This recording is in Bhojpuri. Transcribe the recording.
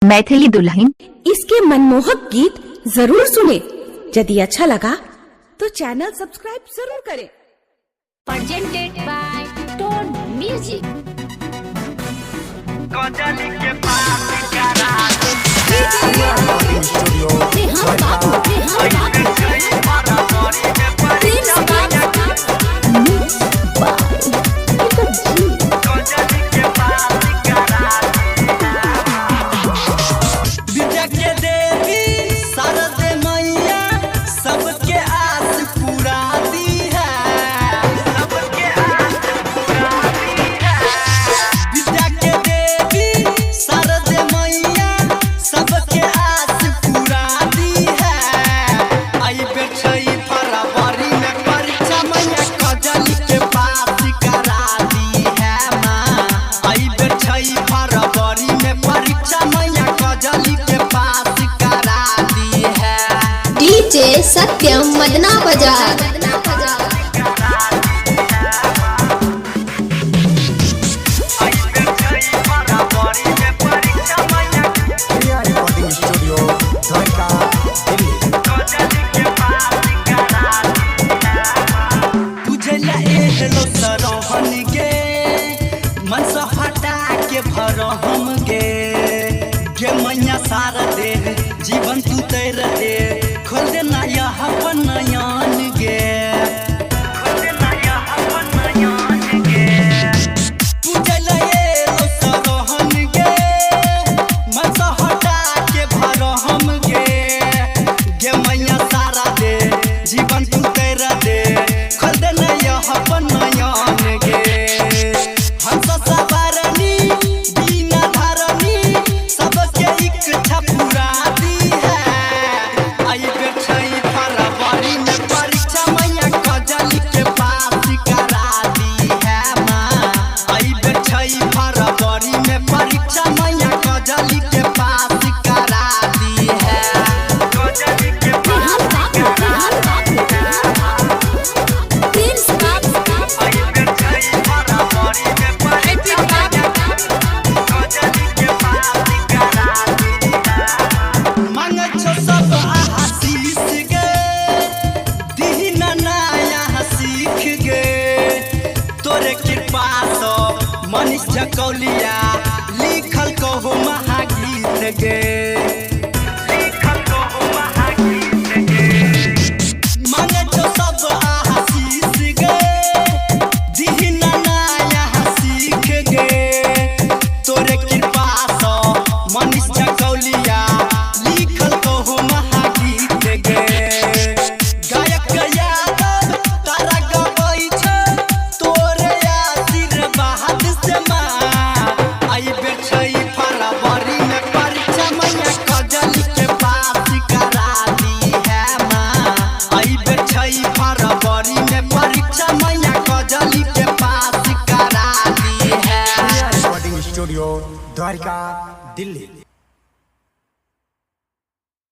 मैथिली दुल्हन। इसके मनमोहक गीत जरूर सुने। यदि अच्छा लगा तो चैनल सब्सक्राइब जरूर करें। Presented by Tone Music। के पास करा सत्यम मदना बाजार। सारा दे जीवन तू तैर दे खोल देना यह अपन नयन गे खोल देना यह अपन नयन गे पूजल ये लो सरहन गे मन से हटा के भरहम गे मैया सारा दे जीवन तू तैर दे खोल देना यह अपन नयन गे हंस सवारनी बिना धरनी सबके इच्छा पूरा दी है। आई बेचई फरवरी में परीक्षा मैया कजली के पास करा दी है माँ। आई बेचई फरवरी में परीक्षा मैया कजली के पास करा दी है। कजली के पास आई बेचई फरवरी में परीक्षा मैया कजली के पास करा दी है। मांगे छो सब आशीष गे दीना नया सीख गे तोरे कृपा सो मनीष जकौलिया लिखल कहो महागीत गे लिखल कहो महागीत गे मांगे छो सब आशीष गे दीना नया सीख गे तोरे कृपा सो मनीष जकौलिया लिखल कहो महागीत गे गायक यादव तारा गबै छ तोरे आशीर्वाद से माँ। आई बेचई फरवरी में परीक्षा मैया कजली के पास करा दी है माँ। आई बेचई फरवरी में परीक्षा मैया कजली के पास करा दी है। Recording studio Dwarka Delhi.